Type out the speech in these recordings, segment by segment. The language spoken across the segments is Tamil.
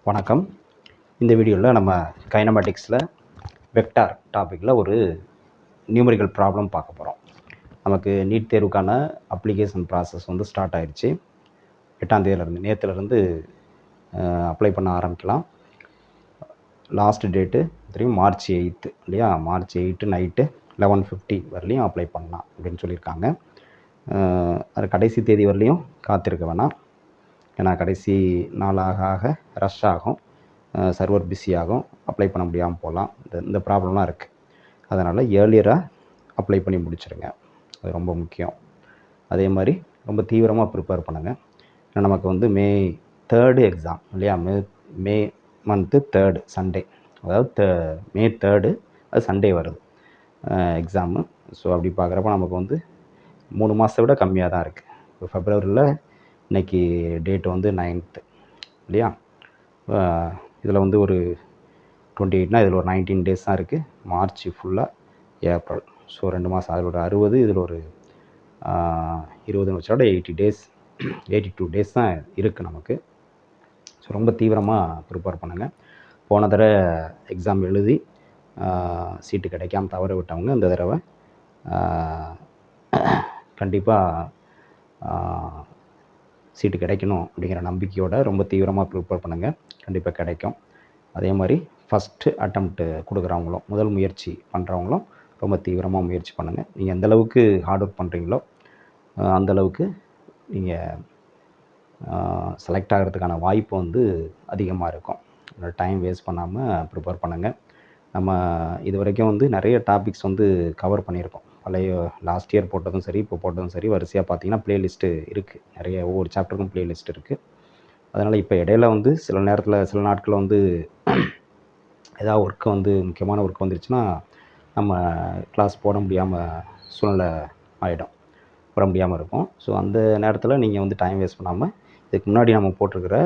வணக்கம். இந்த வீடியோவில் நம்ம கைனமேட்டிக்ஸில் வெக்டார் டாப்பிக்கில் ஒரு நியூமரிக்கல் ப்ராப்ளம் பார்க்க போகிறோம். நமக்கு நீட் தேர்வுக்கான அப்ளிகேஷன் ப்ராசஸ் வந்து ஸ்டார்ட் ஆகிடுச்சு. 8ஆம் தேதியிலேருந்து நேற்றுலேருந்து அப்ளை பண்ண ஆரம்பிக்கலாம். லாஸ்ட் டேட்டு தெரியும் March 8 இல்லையா? March 8 நைட்டு 11:50 வரலையும் அப்ளை பண்ணலாம் அப்படின்னு சொல்லியிருக்காங்க. அது கடைசி தேதி வரலையும் காத்திருக்க வேணாம். ஏன்னா கடைசி நாளாக ரஷ் ஆகும், சர்வர் பிஸி ஆகும், அப்ளை பண்ண முடியாமல் போகலாம். இந்த ப்ராப்ளம்லாம் இருக்குது. அதனால் ஏர்லியராக அப்ளை பண்ணி முடிச்சிடுங்க, அது ரொம்ப முக்கியம். அதே மாதிரி ரொம்ப தீவிரமாக ப்ரிப்பேர் பண்ணுங்கள். ஏன்னா நமக்கு வந்து May 3 எக்ஸாம் இல்லையா? மே மந்த்து 3 சண்டே, அதாவது May 3 அது சண்டே வருது எக்ஸாமு. ஸோ அப்படி பார்க்குறப்ப நமக்கு வந்து 3 மாதத்தை விட கம்மியாக தான் இருக்குது. இப்போ Februaryயில் இன்றைக்கி டேட் வந்து 9th இல்லையா? இதில் வந்து ஒரு 28னா இதில் ஒரு 19 டேஸ் தான் இருக்குது. மார்ச் ஃபுல்லாக, ஏப்ரல், ஸோ 2 மாதம். அதில் ஒரு 60, இதில் ஒரு 20 வச்சோட 80 டேஸ், 82 டேஸ் தான் இருக்குது நமக்கு. ஸோ ரொம்ப தீவிரமாக ப்ரிப்பேர் பண்ணுங்கள். போன தடவை எக்ஸாம் எழுதி சீட்டு கிடைக்காமல் தவற விட்டவங்க இந்த தடவை கண்டிப்பாக சீட்டு கிடைக்கணும் அப்படிங்கிற நம்பிக்கையோடு ரொம்ப தீவிரமாக ப்ரிப்பேர் பண்ணுங்கள். கண்டிப்பாக கிடைக்கும். அதே மாதிரி ஃபஸ்ட்டு அட்டம்ப்ட்டு கொடுக்குறவங்களும், முதல் முயற்சி பண்ணுறவங்களும் ரொம்ப தீவிரமாக முயற்சி பண்ணுங்கள். நீங்கள் எந்தளவுக்கு ஹார்ட் ஒர்க் பண்ணுறீங்களோ அந்தளவுக்கு நீங்கள் செலக்ட் ஆகிறதுக்கான வாய்ப்பு வந்து அதிகமாக இருக்கும். டைம் வேஸ்ட் பண்ணாமல் ப்ரிப்பேர் பண்ணுங்கள். நம்ம இது வரைக்கும் வந்து நிறைய டாபிக்ஸ் வந்து கவர் பண்ணியிருக்கோம். பழைய லாஸ்ட் இயர் போட்டதும் சரி, இப்போ போட்டதும் சரி, வரிசையாக பார்த்தீங்கன்னா ப்ளேலிஸ்ட்டு இருக்குது. நிறைய ஒவ்வொரு சாப்டருக்கும் ப்ளேலிஸ்ட் இருக்குது. அதனால் இப்போ இடையில வந்து சில நேரத்தில் சில நாட்களில் வந்து ஏதாவது ஒர்க்கு வந்து முக்கியமான ஒர்க் வந்துருச்சுன்னா நம்ம கிளாஸ் போட முடியாமல் சூழ்நிலை ஆகிடும், போட முடியாமல் இருக்கும். ஸோ அந்த நேரத்தில் நீங்கள் வந்து டைம் வேஸ்ட் பண்ணாமல் இதுக்கு முன்னாடி நம்ம போட்டிருக்கிற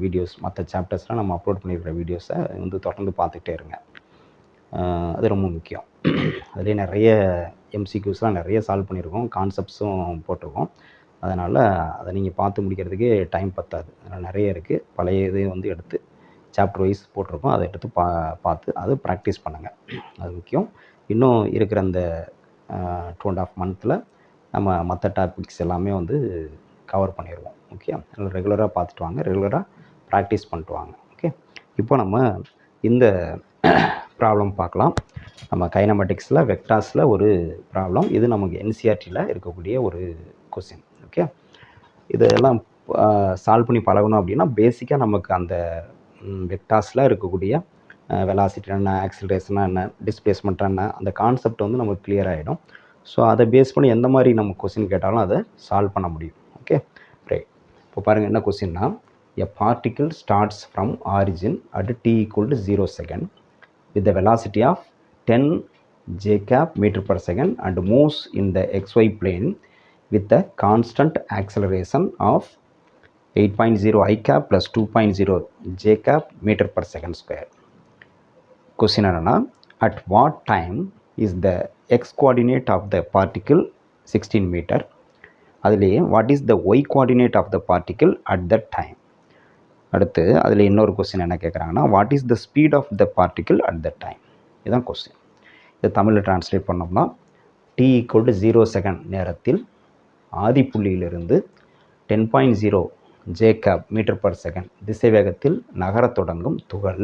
வீடியோஸ், மற்ற சாப்டர்ஸ்லாம் நம்ம அப்லோட் பண்ணியிருக்கிற வீடியோஸை வந்து தொடர்ந்து பார்த்துக்கிட்டே இருங்க. அது ரொம்ப முக்கியம். அதுலேயே நிறைய எம்சிக்யூஸ்லாம் நிறைய சால்வ் பண்ணியிருக்கோம், கான்செப்ட்ஸும் போட்டிருக்கோம். அதனால் அதை நீங்கள் பார்த்து முடிக்கிறதுக்கே டைம் பத்தாது. அதனால் நிறைய இருக்குது. பழைய இதை வந்து எடுத்து சாப்டர் வைஸ் போட்டிருக்கோம், அதை எடுத்து பார்த்து அது ப்ராக்டிஸ் பண்ணுங்கள். அது முக்கியம். இன்னும் இருக்கிற அந்த 2.5 மந்த்தில் நம்ம மற்ற டாபிக்ஸ் எல்லாமே வந்து கவர் பண்ணிடுவோம். ஓகே, அதில் ரெகுலராக பார்த்துட்டு வாங்க, ரெகுலராக ப்ராக்டிஸ் பண்ணிட்டு வாங்க. ஓகே, இப்போ நம்ம இந்த ப்ராப்ளம் பார்க்கலாம். நம்ம கைனமேட்டிக்ஸில் வெக்டார்ஸில் ஒரு ப்ராப்ளம். இது நமக்கு என்சிஆர்டியில் இருக்கக்கூடிய ஒரு கொஸ்டின். ஓகே, இதெல்லாம் சால்வ் பண்ணி பழகணும் அப்படின்னா பேசிக்காக நமக்கு அந்த வெக்டார்ஸில் இருக்கக்கூடிய வெலாசிட்டி என்ன, ஆக்சிலரேஷனா என்ன, டிஸ்பிளேஸ்மெண்ட்டாக என்ன, அந்த கான்செப்ட் வந்து நமக்கு கிளியர் ஆகிடும். ஸோ அதை பேஸ் பண்ணி எந்த மாதிரி நம்ம கொஸ்டின் கேட்டாலும் அதை சால்வ் பண்ண முடியும். Okay, right. இப்போ பாருங்கள் என்ன கொஸ்டின்னா, a particle starts from origin at t equal to 0 second with the velocity of 10 j cap meter per second and moves in the xy plane with the constant acceleration of 8.0 I cap plus 2.0 j cap meter per second square. Question என்னன்னா, at what time is the x coordinate of the particle 16 meter? அதுலேயே what is the y coordinate of the particle at that time? அடுத்து அதில் இன்னொரு கொஸ்டின் என்ன கேட்குறாங்கன்னா, what is the speed of the particle at the time? இதுதான் கொஸ்டின். இதை தமிழில் டிரான்ஸ்லேட் பண்ணோம்னா, t = 0 செகண்ட் நேரத்தில் ஆதிப்புள்ளியிலிருந்து 10.0 j cap metre per second திசை வேகத்தில் நகரத் தொடங்கும் துகள்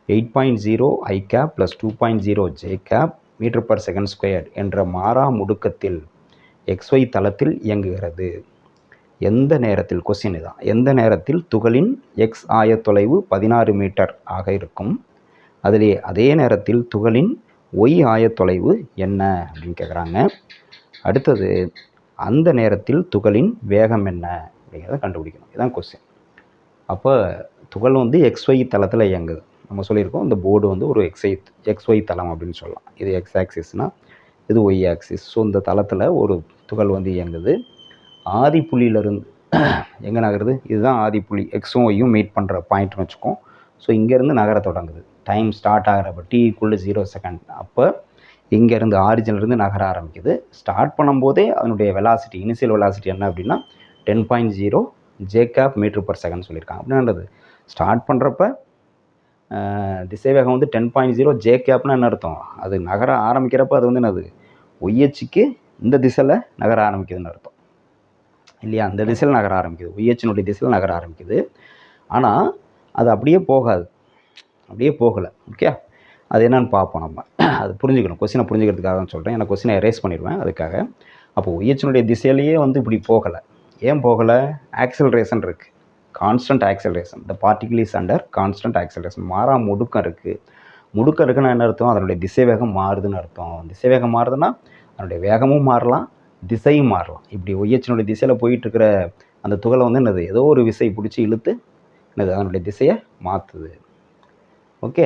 8.0 I cap plus 2.0 j cap metre per second square என்ற மாறா முடுக்கத்தில் xy தளத்தில் இயங்குகிறது. எந்த நேரத்தில், கொஸ்டின் தான், எந்த நேரத்தில் துகளின் எக்ஸ் ஆயத்தொலைவு 16 மீட்டர் ஆக இருக்கும், அதிலே அதே நேரத்தில் துகளின் ஒய் ஆயத்தொலைவு என்ன அப்படின்னு கேட்குறாங்க. அடுத்தது அந்த நேரத்தில் துகளின் வேகம் என்ன அப்படிங்கிறத கண்டுபிடிக்கணும். இதுதான் கொஸ்டின். அப்போ துகள் வந்து XY தளத்தில் இயங்குது. நம்ம சொல்லியிருக்கோம், இந்த போர்டு வந்து ஒரு XY தளம் அப்படின்னு சொல்லலாம். இது எக்ஸ் ஆக்சிஸ்னால் இது ஒய் ஆக்சிஸ். ஸோ இந்த தளத்தில் ஒரு துகள் வந்து இயங்குது. ஆதி புள்ளியிலிருந்து எங்கே நகருது? இதுதான் ஆதி புள்ளி, எக்ஸும் ஒய்யும் மீட் பண்ணுற பாயிண்ட்னு வச்சுக்கோம். ஸோ இங்கேருந்து நகர தொடங்குது. டைம் ஸ்டார்ட் ஆகிறப்ப t = 0 செகண்ட். அப்போ இங்கேருந்து ஆரிஜினிலிருந்து நகர ஆரம்பிக்குது. ஸ்டார்ட் பண்ணும்போதே அதனுடைய வெலாசிட்டி, இனிஷியல் வெலாசிட்டி என்ன அப்படின்னா 10.0 j cap metre per second சொல்லியிருக்காங்க. அப்படின்றது ஸ்டார்ட் பண்ணுறப்ப திசைவேகம் வந்து 10.0 ஜே கேப்னா என்ன அர்த்தம்? அது நகர ஆரம்பிக்கிறப்ப அது வந்து என்னது ஒய்ஹெச்சுக்கு இந்த திசையில் நகர ஆரம்பிக்குதுன்னு அர்த்தம் இல்லையா? அந்த திசையில் நகர ஆரம்பிக்குது, ஒய்ஹெச்சினுடைய திசையில் நகர ஆரம்பிக்குது. ஆனால் அது அப்படியே போகாது, அப்படியே போகலை. ஓகே, அது என்னன்னு பார்ப்போம். நம்ம அது புரிஞ்சுக்கணும், கொஸ்டினை புரிஞ்சுக்கிறதுக்காக தான் சொல்கிறேன். எனக்கு கொஸ்டினை எரேஸ் பண்ணிடுவேன் அதுக்காக. அப்போ ஒய்ஹெச்சினுடைய திசையிலேயே வந்து இப்படி போகலை. ஏன் போகலை? ஆக்சலரேஷன் இருக்குது, constant acceleration. The particle is under constant acceleration. மாறா முடுக்கம் இருக்குது. முடுக்கம் இருக்குன்னா என்ன அர்த்தம்? அதனுடைய திசைவேகம் மாறுதுன்னு அர்த்தம். திசைவேகம் மாறுதுன்னா அதனுடைய வேகமும் மாறலாம், திசையும் மாறலாம். இப்படி ஒய்ஹெச்சினுடைய திசையில் போயிட்டுருக்கிற அந்த துகளை வந்து என்னது ஏதோ ஒரு விசை பிடிச்சி இழுத்து என்னது அதனுடைய திசையை மாற்றுது. ஓகே,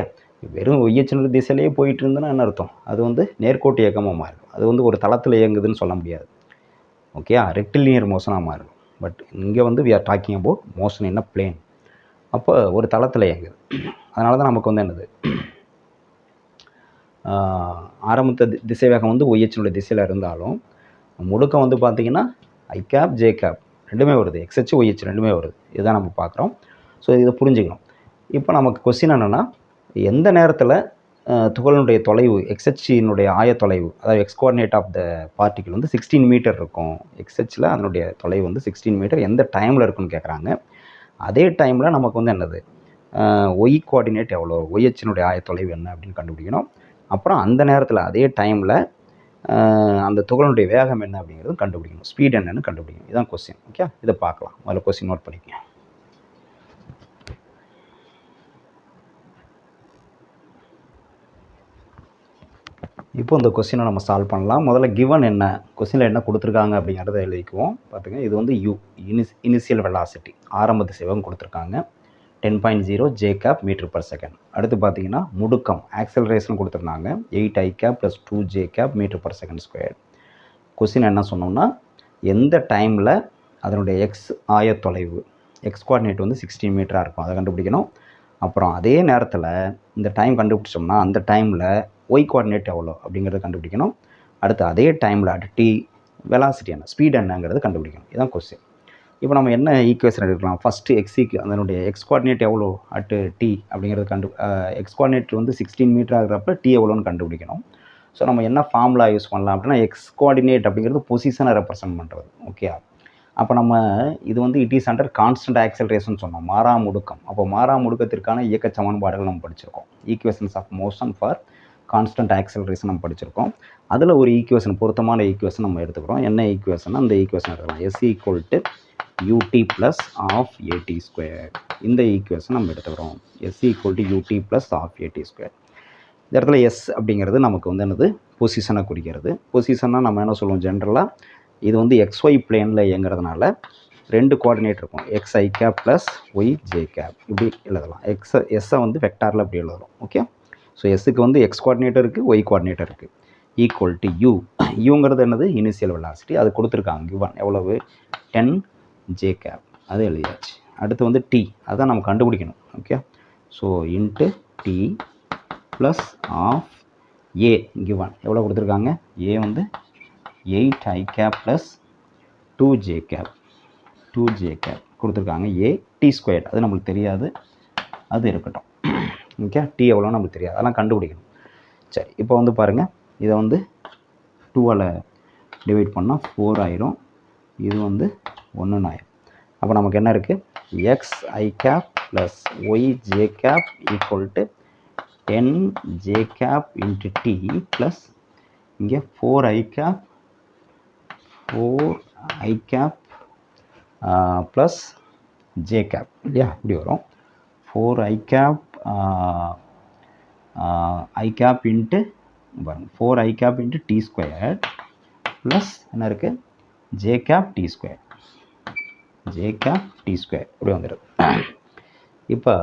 வெறும் ஒய்ஹெச்சினுடைய திசையிலேயே போயிட்டு இருந்ததுன்னா என்ன அர்த்தம்? அது வந்து நேர்கோட்டு இயக்கமாக மாறும். அது வந்து ஒரு தளத்தில் இயங்குதுன்னு சொல்ல முடியாது. ஓகே, ரெக்டிலினியர் மோஷனாக மாறும். பட் இங்கே வந்து we are talking about motion in a plane. அப்போ ஒரு தளத்தில் இயங்குது. அதனால தான் நமக்கு வந்து என்னது ஆரம்பத்த திசைவேகம் வந்து ஒய்ஹெச்சினுடைய திசையில் இருந்தாலும் முடுக்கம் வந்து பார்த்திங்கன்னா ஐ கேப் ஜே கேப் ரெண்டுமே வருது, எக்ஸ்ஹெச் ஒய்ஹெச் ரெண்டுமே வருது. இதுதான் நம்ம பார்க்குறோம். ஸோ இதை புரிஞ்சுக்கணும். இப்போ நமக்கு கொஸ்டின் என்னென்னா, எந்த நேரத்தில் துகளினுடைய தொலைவு எக்ஸ்ஹெச்சினுடைய ஆயத்தொலைவு, அதாவது x coordinate of the particle வந்து 16 மீட்டர் இருக்கும். எக்ஸ்ஹெச்சில் அதனுடைய தொலைவு வந்து 16 மீட்டர் எந்த டைமில் இருக்குன்னு கேட்குறாங்க. அதே டைமில் நமக்கு வந்து என்னது ஒய் கோஆர்டினேட் எவ்வளோ, ஒய்ஹெச்சினுடைய ஆயத்தொலைவு என்ன அப்படின்னு கண்டுபிடிக்கணும். அப்புறம் அந்த நேரத்தில் அதே டைமில் அந்த துகளினுடைய வேகம் என்ன அப்படிங்கிறது கண்டுபிடிக்கணும், ஸ்பீட் என்னன்னு கண்டுபிடிக்கணும். இதுதான் கொஸ்டின். ஓகே, இதை பார்க்கலாம். முதல்ல கொஸ்டின் நோட் பண்ணிக்கங்க. இப்போ இந்த கொஸ்டினை நம்ம சால்வ் பண்ணலாம். முதல்ல கிவன் என்ன, கொஸ்டினில் என்ன கொடுத்துருக்காங்க அப்படிங்கிறத எழுதிக்குவோம். பார்த்துங்க, இது வந்து யூ இனிஷியல் வெலாசிட்டி, ஆரம்ப திசைவேகம் கொடுத்துருக்காங்க 10.0 J cap metre per second. அடுத்து பார்த்தீங்கன்னா முடுக்கம் ஆக்சலரேஷன் கொடுத்துருந்தாங்க 8 ஐ cap plus 2 J cap metre per second square. Question என்ன சொன்னோம்னா, எந்த டைமில் அதனுடைய எக்ஸ் ஆயத்தொலைவு, எக்ஸ் கோஆர்டினேட் வந்து 16 மீட்டராக இருக்கும், அதை கண்டுபிடிக்கணும். அப்புறம் அதே நேரத்தில் இந்த டைம் கண்டுபிடிச்சோம்னா அந்த டைமில் ஒய் கோஆர்டினேட் எவ்வளோ அப்படிங்கிறத கண்டுபிடிக்கணும். அடுத்து அதே டைமில் டி வெலாசிட்டி என்ன, ஸ்பீட் என்னங்கிறது கண்டுபிடிக்கணும். இதுதான் கொஸ்டின். இப்போ நம்ம என்ன ஈக்குவேஷன் எடுக்கலாம்? ஃபஸ்ட்டு எக்ஸிக்கு அதனுடைய எக்ஸ் கோஆர்டினேட் எவ்வளோ அட்டு டி அப்படிங்கிறது எக்ஸ் கோஆர்டினேட் வந்து 16 மீட்டர் ஆகிறப்ப டி எவ்வளோன்னு கண்டுபிடிக்கணும். ஸோ நம்ம என்ன ஃபார்முலா யூஸ் பண்ணலாம் அப்படின்னா, எக்ஸ் கோஆர்டினேட் அப்படிங்கிறது பொசிஷனை ரெப்ரசன்ட் பண்ணுறது. ஓகே, அப்போ நம்ம இது வந்து it is under constant acceleration சொன்னோம், மாறா முடுக்கம். அப்போ மாறா முடுக்கத்திற்கான இயக்க சமன்பாடுகள் நம்ம படிச்சிருக்கோம். Equations of motion for constant acceleration நம்ம படிச்சிருக்கோம். அதில் ஒரு ஈக்குவேஷன், பொருத்தமான ஈக்குவேஷன் நம்ம எடுத்துக்கிறோம். என்ன ஈக்குவேஷன்? அந்த ஈக்குவேஷன் எடுக்கலாம். S equal to ut plus half at square. இந்த ஈக்குவேஷன் நம்ம எடுத்துக்கிறோம். s equal to ut plus half at square. இந்த இடத்துல s அப்படிங்கிறது நமக்கு வந்து என்னது பொசிஷனை குறிக்கிறது. பொசிஷன்னா நம்ம என்ன சொல்லுவோம் ஜென்ரலாக, இது வந்து xy பிளேனில் இயங்குறதுனால ரெண்டு கோஆர்டினேட் இருக்கும், xi cap plus Y J cap. இப்படி எழுதலாம். எஸ்ஸை வந்து வெக்டாரில் இப்படி எழுதலாம். ஓகே, ஸோ எஸ்ஸுக்கு வந்து எக்ஸ் கோஆர்டினேட்டர் இருக்குது, ஒய் கோஆர்டினேட்டர் இருக்குது. ஈக்குவல் டு யூ, யூங்கிறது என்னது இனிஷியல் வெலாசிட்டி, அது கொடுத்துருக்காங்க. கிவன் எவ்வளவு 10 ஜே கேப், அது எழுதியாச்சு. அடுத்து வந்து டி, அதான் நம்ம கண்டுபிடிக்கணும். Okay, so into D plus half a given எவ்வளோ கொடுத்துருக்காங்க? ஏ வந்து 8 ஐ கேப் ப்ளஸ் 2 ஜே கேப் கொடுத்துருக்காங்க. ஏ டி ஸ்கொயர் அது நம்மளுக்கு தெரியாது, அது இருக்கட்டும். ஓகே, டி எவ்வளோ நம்மளுக்கு தெரியாது, அதெல்லாம் கண்டுபிடிக்கணும். சரி, இப்போ வந்து பாருங்கள், இதை வந்து 2ஆல் டிவைட் பண்ணால் 4 ஆயிரும். இது வந்து 1 ஆயிரும். அப்போ நமக்கு என்ன இருக்குது? X I cap plus Y J cap equal to 10 J cap into D plus இங்கே 4 I cap plus J cap இல்லையா? இப்படி வரும். 4 ஐ கேப் இன்ட்டு பாருங்கள் 4 I cap into T square plus என்ன இருக்குது? ஜே கேப் டி ஸ்கொயர் இப்படி வந்துடுது. இப்போ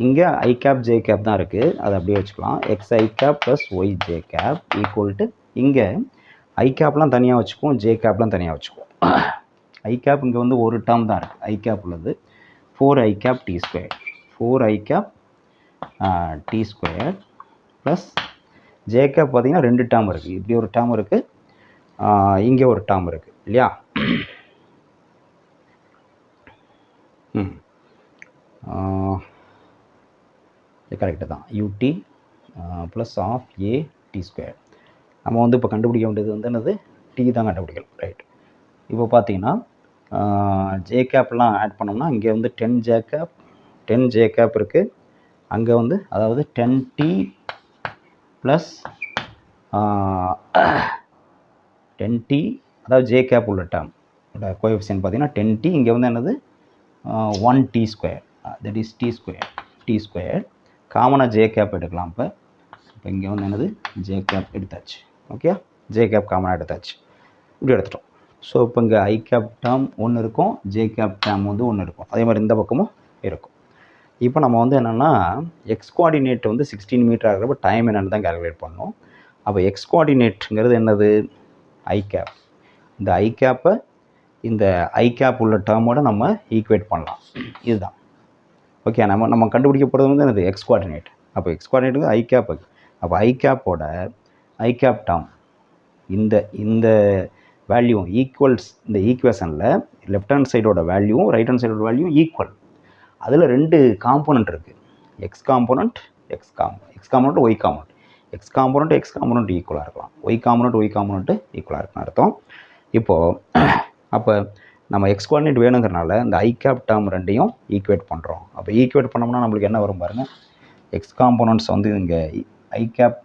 இங்கே ஐ கேப் ஜே கேப் தான் இருக்குது, அதை அப்படியே வச்சுக்கலாம். X I cap plus Y J cap equal to இங்கே ஐ கேப்லாம் தனியாக வச்சுக்குவோம், ஜே கேப்லாம் தனியாக வச்சுக்குவோம். ஐ கேப் இங்கே வந்து ஒரு டேர்ம் தான் இருக்குது, ஐ கேப் உள்ளது 4 I cap T square plus J cap பார்த்தீங்கன்னா 2 டேர்ம் இருக்குது. இப்படி ஒரு டேர்ம் இருக்குது, இங்கே ஒரு டேர்ம் இருக்குது இல்லையா? கரெக்டு தான். ut plus half a t square. நம்ம வந்து இப்போ கண்டுபிடிக்க வேண்டியது வந்து என்னது, டி தான் கண்டுபிடிக்கணும். ரைட். இப்போ பார்த்தீங்கன்னா ஜே கேப்லாம் ஆட் பண்ணோம்னா இங்கே வந்து 10 ஜே கேப் இருக்குது. அங்கே வந்து அதாவது 10t ப்ளஸ் 10t, அதாவது ஜே கேப் உள்ள டேர்ம் கோஎஃபிஷியன்ட் பார்த்தீங்கன்னா 10t. இங்கே வந்து என்னது 1t ஸ்கொயர், தட் இஸ் டி ஸ்கொயர். காமனாக ஜே கேப் எடுக்கலாம். இப்போ இங்கே வந்து என்னது ஜே கேப் எடுத்தாச்சு. ஓகே, ஜே கேப் காமனாக எடுத்தாச்சு. இப்படி எடுத்துட்டோம். ஸோ இப்போ இங்கே ஐ கேப் டேர்ம் ஒன்று இருக்கும், ஜே கேப் டேர்ம் வந்து ஒன்று இருக்கும். அதே மாதிரி இந்த பக்கமும் இருக்கும். இப்போ நம்ம வந்து என்னென்னா எக்ஸ் கோஆர்டினேட் வந்து 16 மீட்டர் ஆகிறப்ப டைம் என்னென்னு தான் கேல்குலேட் பண்ணோம். அப்போ எக்ஸ் கோஆர்டினேட்டுங்கிறது என்னது, ஐ கேப். இந்த ஐ கேப்பை இந்த ஐ கேப் உள்ள டேர்மோட நம்ம ஈக்குவேட் பண்ணலாம். இதுதான் ஓகே. நம்ம கண்டுபிடிக்க போகிறது வந்து என்னது, எக்ஸ் கோஆர்டினேட். அப்போ எக்ஸ் கோஆர்டினேட் ஐ கேப். அப்போ ஐ கேப்போட ஐ கேப் டேர்ம் இந்த வேல்யூ ஈக்குவல்ஸ். இந்த ஈக்குவேஷனில் லெஃப்ட் ஹேண்ட் சைடோட வேல்யூவும் ரைட் ஹேண்ட் சைடோட வேல்யூவும் ஈக்குவல். அதில் 2 காம்போனண்ட் இருக்குது, x component y component. X component ஈக்குவலாக இருக்கலாம், ஒய் காம்போனண்ட் ஈக்குவலாக இருக்குன்னு அர்த்தம். இப்போது அப்போ நம்ம எக்ஸ் கோஆர்டினேட் வேணுங்கிறனால இந்த ஐ கேப் டேர்ம் ரெண்டையும் ஈக்குவேட் பண்ணுறோம். அப்போ ஈக்குவேட் பண்ணோம்னா நம்மளுக்கு என்ன வரும் பாருங்கள், எக்ஸ் காம்போனண்ட்ஸ் வந்து இங்கே ஐ கேப்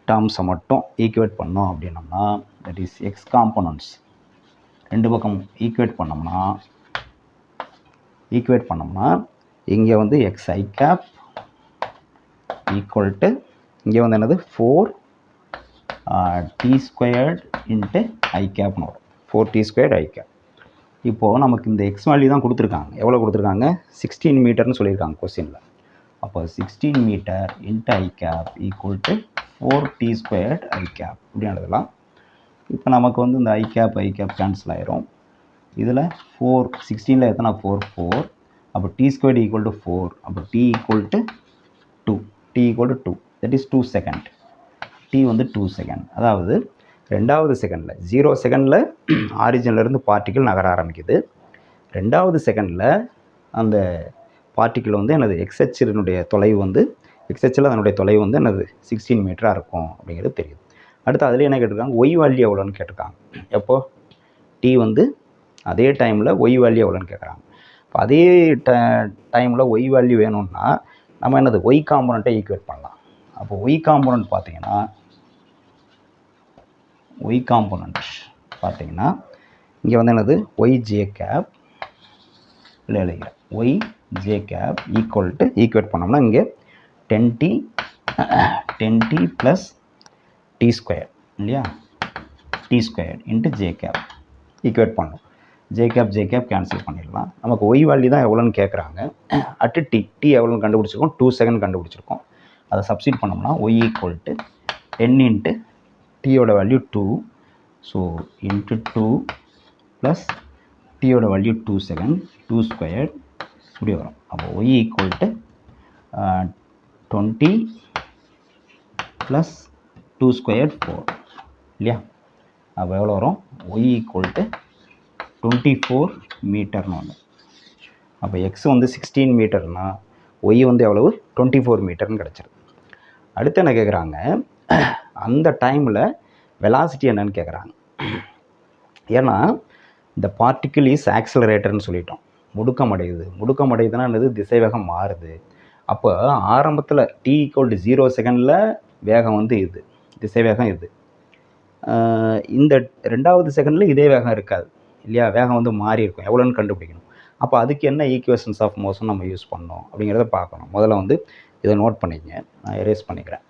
டேர்ம்ஸை மட்டும் ஈக்குவேட் பண்ணோம் அப்படின்னோம்னா, தட் இஸ் எக்ஸ் காம்போனண்ட்ஸ் ரெண்டு பக்கம் ஈக்குவேட் பண்ணோம்னா இங்கே வந்து X I cap equal to இங்கே வந்து என்னது 4t ஸ்கொயர்ட் இன்ட்டு ஐ கேப்னு வரும். 4t squared i gap. இப்போது நமக்கு இந்த எக்ஸ் வேல்யூ தான் கொடுத்துருக்காங்க. எவ்வளோ கொடுத்துருக்காங்க, 16 மீட்டர்னு சொல்லியிருக்காங்க கொஸ்டினில். அப்போ 16 metre into i cap equal to 4t squared i cap இப்படி எழுதலாம். இப்போ நமக்கு வந்து இந்த ஐ கேப் கேன்சல் ஆயிரும். இதில் 16ல் எத்தனை 4. அப்போ டி ஸ்கொயர்ட் ஈக்குவல் டு 4. அப்போ t equal to 2, that is 2 second. T வந்து 2 செகண்ட். அதாவது 2வது செகண்டில் 0 செகண்டில் ஆரிஜின்லேருந்து பார்ட்டிக்கிள் நகர ஆரம்பிக்குது. 2வது செகண்டில் அந்த பார்ட்டிக்கிள் வந்து எனது எக்ஸ்ஹெச்சினுடைய தொலைவு வந்து அதனுடைய தொலைவு வந்து எனது 16 மீட்டராக இருக்கும் அப்படிங்கிறது தெரியுது. அடுத்து அதில் என்ன கேட்டிருக்காங்க, ஒய் வேல்யூ எவ்வளோன்னு கேட்டிருக்காங்க. எப்போது டி வந்து அதே டைமில் ஒய் வேல்யூ எவ்வளோன்னு கேட்குறாங்க. இப்போ அதே டைமில் ஒய் வேல்யூ வேணும்னா நம்ம என்னது ஒய் காம்போனண்ட்டை ஈக்குவேட் பண்ணலாம். அப்போ ஒய் காம்போனண்ட் பார்த்தீங்கன்னா இங்கே வந்து என்னது ஒய் ஜே கேப் இல்லை எழுதுகிறேன், ஒய் ஜே கேப் ஈக்குவேட் பண்ணோம்னா இங்கே 10t ப்ளஸ் டி ஸ்கொயர் இல்லையா, t square into j cap equate பண்ணணும். ஜே கேப் கேன்சல் பண்ணிடலாம். நமக்கு ஒய் வேல்யூ தான் எவ்வளோன்னு கேட்குறாங்க. அட்டு டி எவ்வளோன்னு கண்டுபிடிச்சிருக்கோம், 2 செகண்ட் கண்டுபிடிச்சிருக்கோம். அதை சப்ஸ்டிட் பண்ணோம்னா ஒய் ஈக்குவல் டு 10 இன்ட்டு டியோட வேல்யூ 2, ஸோ இன்ட்டு 2 ப்ளஸ் டியோட வேல்யூ 2 செகண்ட், 2 ஸ்கொயர் இப்படி வரும். அப்போ Y equal to 20 plus 2 square 4 இல்லையா. அப்போ எவ்வளோ வரும், ஒய் ஈக்குவல் டு 24 மீட்டர்னு ஒன்று. அப்போ எக்ஸ் வந்து 16 மீட்டர்னால் ஒய் வந்து எவ்வளவு 24 மீட்டர்னு கிடச்சிருக்கு. அடுத்து என்ன கேட்குறாங்க, அந்த டைமில் வெலாசிட்டி என்னன்னு கேட்குறாங்க. ஏன்னா இந்த பார்ட்டிக்கிள் இஸ் ஆக்சிலரேட்டர்னு சொல்லிட்டோம். முடுக்கமடையுதுன்னா என்னது, திசைவேகம் மாறுது. அப்போ ஆரம்பத்தில் t = 0 செகண்டில் வேகம் வந்து இது திசைவேகம் இது. இந்த 2வது செகண்டில் இதே வேகம் இருக்காது இல்லையா, வேகம் வந்து மாறி இருக்கும். எவ்வளோன்னு கண்டுபிடிக்கணும். அப்போ அதுக்கு என்ன ஈக்குவேஷன்ஸ் ஆஃப் மோஷன் நம்ம யூஸ் பண்ணோம் அப்படிங்கிறத பார்க்கணும். முதல்ல வந்து இதை நோட் பண்ணிக்கங்க, நான் எரேஸ் பண்ணிக்கிறேன்.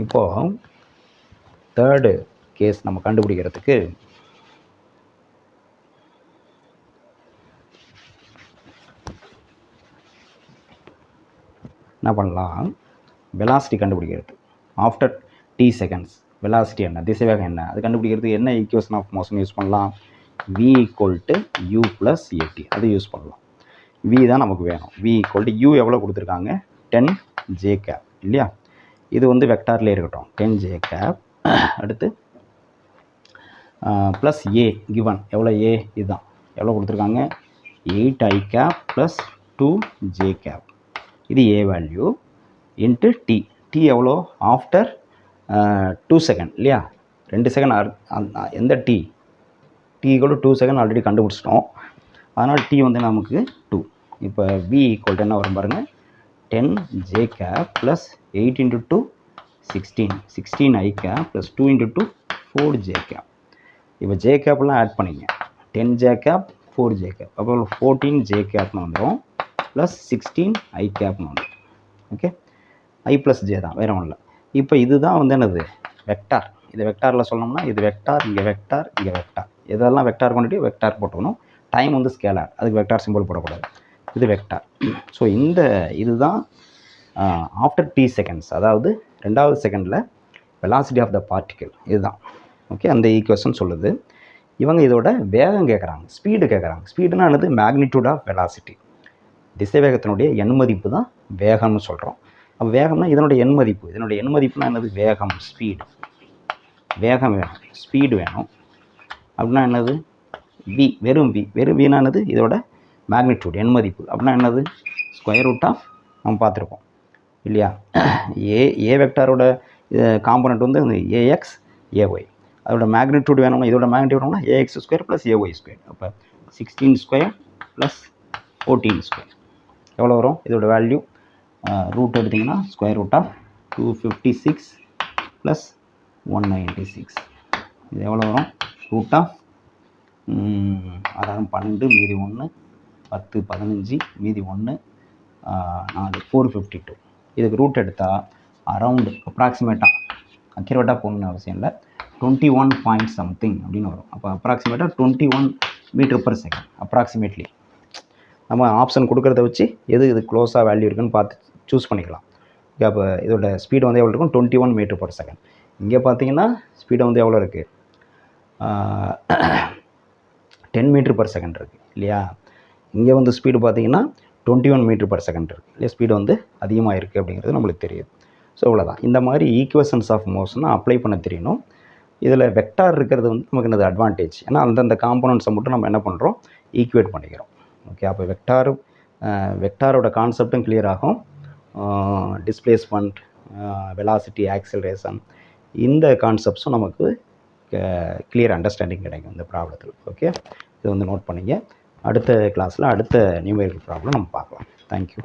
இப்போது 3rd கேஸ் நம்ம கண்டுபிடிக்கிறதுக்கு என்ன பண்ணலாம், வெலாசிட்டி கண்டுபிடிக்கிறது. ஆஃப்டர் t செகண்ட்ஸ் வெலாசிட்டி என்ன, திசைவேகம் என்ன, அது கண்டுபிடிக்கிறதுக்கு என்ன ஈக்குவேஷன் ஆஃப் மோஷன் யூஸ் பண்ணலாம், v = u + at அது யூஸ் பண்ணலாம். v தான் நமக்கு வேணும். v = u எவ்வளோ கொடுத்துருக்காங்க, 10 j கேப் இல்லையா. இது வந்து வெக்டார்லேயே இருக்கட்டும், 10 j கேப். அடுத்து +a கிவன் எவ்வளோ, a இதுதான் எவ்வளோ கொடுத்துருக்காங்க, 8 i கேப் + 2j cap. இது a value into t. t எவ்வளோ? ஆஃப்டர் 2 செகண்ட் இல்லையா? 2 செகண்ட் எந்த t? t = 2 செகண்ட் ஆல்ரெடி கண்டுபிடிச்சிட்டோம். அதனால் t வந்து நமக்கு 2. இப்போ v = என்ன வரும் பாருங்கள், 10j cap plus 8 into 2 16. 16i cap plus 2 into 2 4j cap. இப்போ j capலாம் ஆட் பண்ணிங்க. 10j cap 4j cap அப்போ 14j capனு வந்துடும் ப்ளஸ் 16i capனு வந்துடும். ஓகே, i ப்ளஸ் j தான், வேறு ஒன்றும் இல்லை. இப்போ இதுதான் வந்து என்னது? வெக்டார். இது வெக்டாரில் சொல்லணும்னா இது வெக்டார், இங்கே வெக்டார், இங்கே வெக்டார். இதெல்லாம் வெக்டார் கொண்டுட்டு வெக்டார் போட்டுக்கணும். டைம் வந்து ஸ்கேலார், அதுக்கு வெக்டார் சிம்பிள் போடக்கூடாது. இது வெக்டார். ஸோ இதுதான் ஆஃப்டர் t செகண்ட்ஸ், அதாவது 2வது செகண்டில் வெலாசிட்டி ஆஃப் த பார்ட்டிக்கிள் இதுதான். ஓகே, அந்த ஈக்குவேஷன் சொல்லுது. இவங்க இதோட வேகம் கேட்குறாங்க, ஸ்பீடு கேட்குறாங்க. ஸ்பீடுனா என்னது? Magnitude of velocity. திசைவேகத்தினுடைய எண் மதிப்பு தான் வேகம்னு சொல்கிறோம். அப்போ வேகம்னா இதனுடைய எண் மதிப்பு. இதனுடைய எண் மதிப்புனா என்னது? வேகம், ஸ்பீடு. வேகம் வேணும், ஸ்பீடு வேணும். அப்படின்னா என்னது? v, வெறும் v. வெறும் vனா என்னது? இதோட மேக்னிடியூட், எண் மதிப்பு. அப்படின்னா என்னது? ஸ்கொயர் ரூட் ஆஃப், நம்ம பார்த்துருக்கோம் இல்லையா? ஏ வெக்டாரோட காம்பனண்ட் வந்து ax ay. அதோட மேக்னிடியூட் வேணும்னா, இதோட மேக்னிடியூட் வேணும்னா ax² + ay². அப்போ 16² + 14². எவ்வளோ வரும்? இதோட வேல்யூ ரூட் எடுத்திங்கன்னா ஸ்கொயர் ரூட் ஆஃப் 256 + 196. இது எவ்வளோ வரும்? ரூட் ஆஃப் 6 12 மீதி 1 10 15 மீதி 1 4 452. இதுக்கு ரூட் எடுத்தால் அரவுண்டு அப்ராக்சிமேட்டாக, அக்யூரேட்டாக போகணுன்னு அவசியம் இல்லை, 21 பாயிண்ட் சம்திங் அப்படின்னு வரும். அப்போ அப்ராக்சிமேட்டாக 21 m/s அப்ராக்சிமேட்லி. நம்ம ஆப்ஷன் கொடுக்குறத வச்சு இது க்ளோஸாக வேல்யூ இருக்குன்னு பார்த்து சூஸ் பண்ணிக்கலாம். அப்போ இதோட ஸ்பீடு வந்து எவ்வளோ இருக்கும்? 21 m/s. இங்கே பார்த்தீங்கன்னா ஸ்பீடு வந்து எவ்வளோ இருக்குது? 10 m/s இருக்குது இல்லையா? இங்கே வந்து ஸ்பீடு பார்த்தீங்கன்னா 21 m/s இருக்குது இல்லையா? ஸ்பீடு வந்து அதிகமாக இருக்குது அப்படிங்கிறது நம்மளுக்கு தெரியுது. ஸோ அவ்வளோதான். இந்த மாதிரி ஈக்குவேஷன்ஸ் ஆஃப் மோஷனை அப்ளை பண்ண தெரியணும். இதில் வெக்டார் இருக்கிறது வந்து நமக்கு என்னது அட்வான்டேஜ்? ஏன்னா அந்தந்த காம்போனன்ட்ஸை மட்டும் நம்ம என்ன பண்ணுறோம்? ஈக்குவேட் பண்ணிக்கிறோம். ஓகே, அப்போ வெக்டாரோட கான்செப்டும் கிளியர் ஆகும். டிஸ்பிளேஸ்மெண்ட், வெலாசிட்டி, ஆக்சிலரேஷன், இந்த கான்செப்ட்ஸும் நமக்கு கிளியர் அண்டர்ஸ்டாண்டிங் கிடைக்கும் இந்த ப்ராப்ளத்தில். ஓகே, இது வந்து நோட் பண்ணிங்க. அடுத்த கிளாஸில் அடுத்த நியூமெரிக்கல் ப்ராப்ளம் நம்ம பார்க்கலாம். தேங்க்யூ.